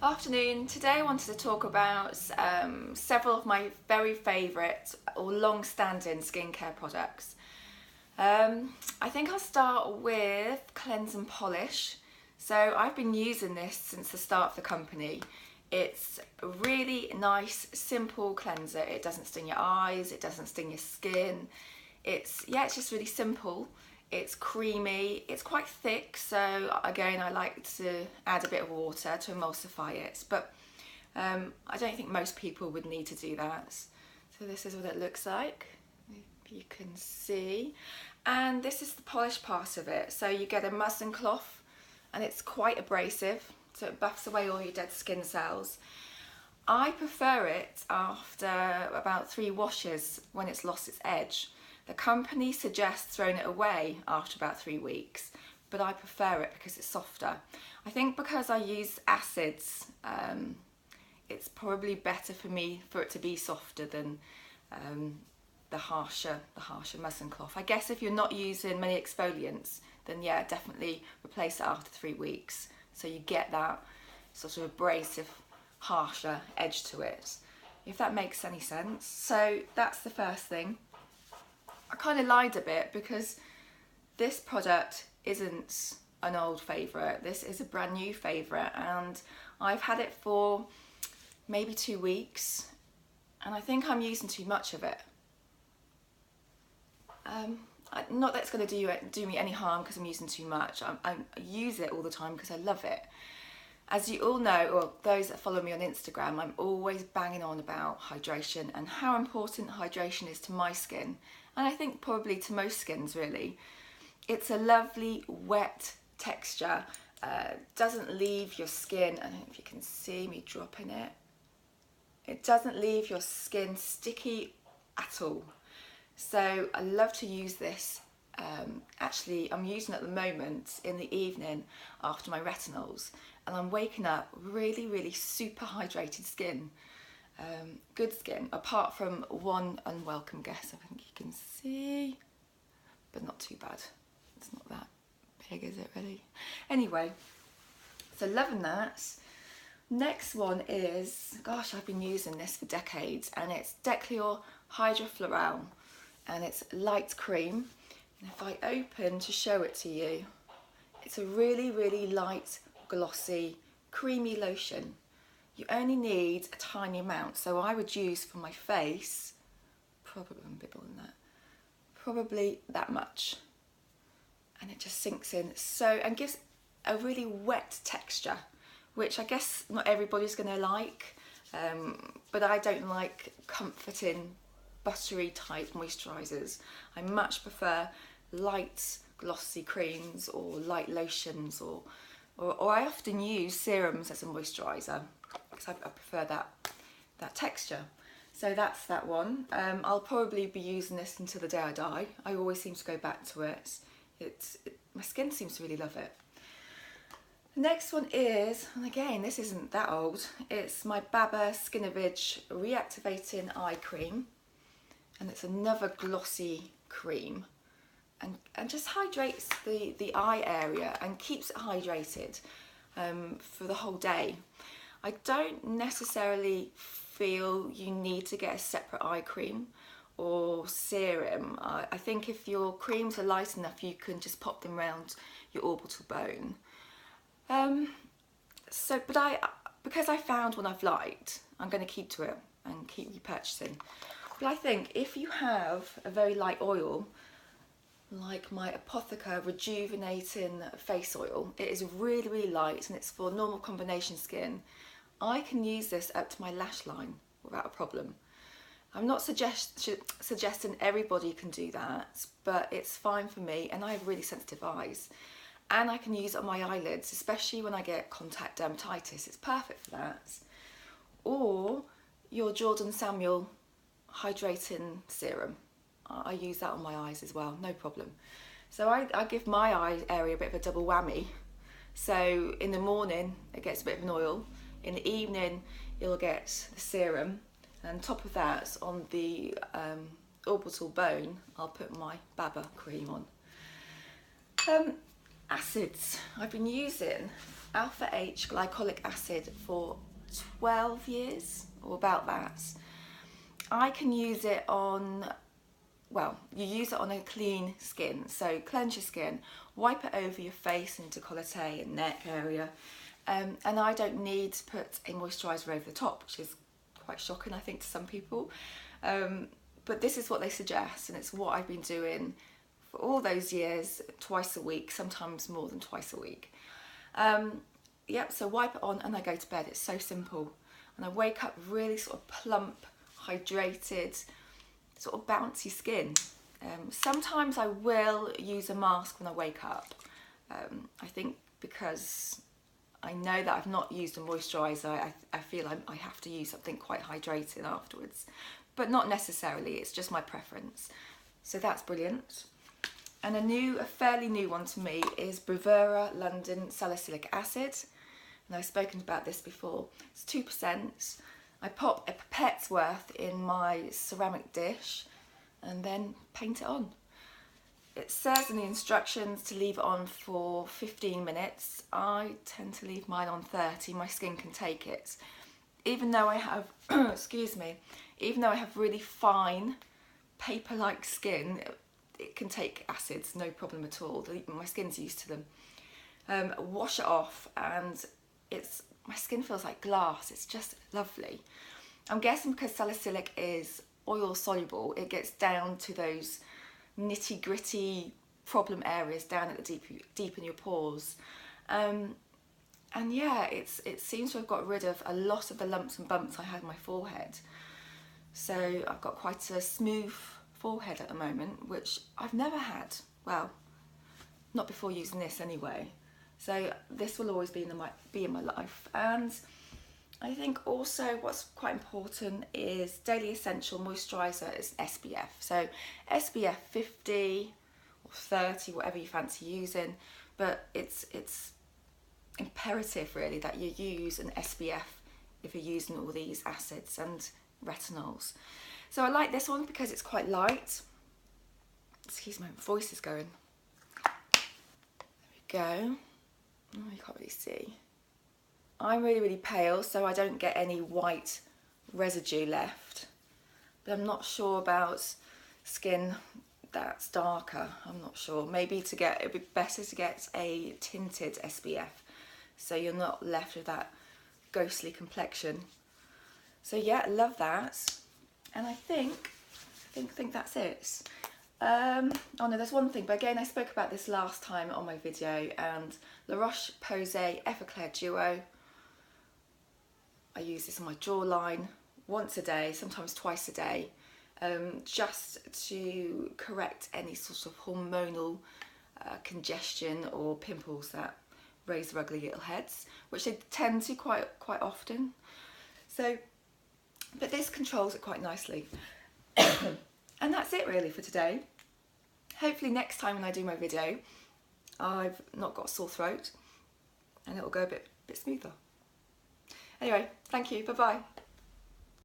Afternoon. Today I wanted to talk about several of my very favourite or long-standing skincare products. I think I'll start with Cleanse and Polish. So I've been using this since the start of the company. It's a really nice, simple cleanser. It doesn't sting your eyes, it doesn't sting your skin. It's just really simple. It's creamy, it's quite thick, so again I like to add a bit of water to emulsify it, but I don't think most people would need to do that. So this is what it looks like, if you can see. And this is the polish part of it. So you get a muslin cloth and it's quite abrasive, so it buffs away all your dead skin cells. I prefer it after about 3 washes when it's lost its edge. The company suggests throwing it away after about 3 weeks, but I prefer it because it's softer. I think because I use acids, it's probably better for me for it to be softer than the harsher muslin cloth. I guess if you're not using many exfoliants, then yeah, definitely replace it after 3 weeks, so you get that sort of abrasive, harsher edge to it, if that makes any sense. So that's the first thing. I kind of lied a bit because this product isn't an old favourite. This is a brand new favourite, and I've had it for maybe 2 weeks and I think I'm using too much of it. Not that it's going to do me any harm because I'm using too much. I use it all the time because I love it. As you all know, or those that follow me on Instagram, I'm always banging on about hydration and how important hydration is to my skin, and I think probably to most skins really. It's a lovely wet texture, doesn't leave your skin, I don't know if you can see me dropping it, it doesn't leave your skin sticky at all. So I love to use this. Actually, I'm using it at the moment in the evening after my retinols, and I'm waking up really super hydrated skin. Good skin, apart from one unwelcome guess, I think you can see, but not too bad. It's not that big, is it really? Anyway, so loving that. Next one is, gosh, I've been using this for decades, and it's Decleor Hydra Floral, and it's light cream. And if I open to show it to you, it's a really light, glossy, creamy lotion. You only need a tiny amount, so I would use for my face, probably a bit more than that, probably that much. And it just sinks in so, and gives a really wet texture, which I guess not everybody's going to like, but I don't like comforting, buttery type moisturisers. I much prefer light glossy creams or light lotions, or I often use serums as a moisturiser because I prefer that texture. So that's that one. I'll probably be using this until the day I die. I always seem to go back to it. My skin seems to really love it. The next one is, and again this isn't that old, it's my Babor Skinovage Reactivating Eye Cream, and it's another glossy cream, and just hydrates the eye area and keeps it hydrated for the whole day. I don't necessarily feel you need to get a separate eye cream or serum. I think if your creams are light enough, you can just pop them around your orbital bone. Because I found one I've liked, I'm going to keep to it and keep repurchasing. But I think if you have a very light oil, like my Apothaka Rejuvenating Face Oil, it is really light and it's for normal combination skin. I can use this up to my lash line without a problem. I'm not suggesting everybody can do that, but it's fine for me, and I have really sensitive eyes. And I can use it on my eyelids, especially when I get contact dermatitis. It's perfect for that. Or your Jordan Samuel Hydrating Serum. I use that on my eyes as well, no problem. So I give my eye area a bit of a double whammy. So in the morning, it gets a bit of an oil. In the evening, you'll get the serum. And on top of that, on the orbital bone, I'll put my Babor cream on. Acids I've been using alpha H glycolic acid for 12 years, or about that. I can use it on, well, you use it on a clean skin, so cleanse your skin, wipe it over your face and décolleté and neck area, and I don't need to put a moisturiser over the top, which is quite shocking I think to some people, but this is what they suggest, and it's what I've been doing for all those years, twice a week, sometimes more than twice a week. Yep, so wipe it on and I go to bed. It's so simple, and I wake up really sort of plump, hydrated, sort of bouncy skin. Sometimes I will use a mask when I wake up. I think because I know that I've not used a moisturiser, I feel I have to use something quite hydrating afterwards, but not necessarily, it's just my preference. So that's brilliant. And a fairly new one to me is Bravura London Salicylic Acid. And I've spoken about this before. It's 2%. I pop a pipette's worth in my ceramic dish and then paint it on. It says in the instructions to leave it on for 15 minutes. I tend to leave mine on 30. My skin can take it. Even though I have, excuse me, even though I have really fine paper-like skin, it can take acids, no problem at all. My skin's used to them. Wash it off and my skin feels like glass. It's just lovely. I'm guessing because salicylic is oil soluble, it gets down to those nitty gritty problem areas down at the deep in your pores. And yeah, it seems to have got rid of a lot of the lumps and bumps I had on my forehead. So I've got quite a smooth forehead at the moment, which I've never had. Well, not before using this anyway. So this will always be in my life. And I think also what's quite important is daily essential moisturiser is SPF. So SPF 50 or 30, whatever you fancy using, but it's imperative really that you use an SPF if you're using all these acids and retinols. So I like this one because it's quite light. Excuse me, my voice is going. There we go. Oh, you can't really see. I'm really, really pale, so I don't get any white residue left. But I'm not sure about skin that's darker. I'm not sure. Maybe it'd be better to get a tinted SPF, so you're not left with that ghostly complexion. So yeah, I love that. And I think that's it. Oh no, there's one thing, but again, I spoke about this last time on my video, and the Roche-Posay Everclear Duo. I use this on my jawline once a day, sometimes twice a day, just to correct any sort of hormonal congestion or pimples that raise their ugly little heads, which they tend to quite often. So, but this controls it quite nicely. And that's it really for today. Hopefully next time when I do my video, I've not got a sore throat and it'll go a bit smoother. Anyway, thank you, bye bye.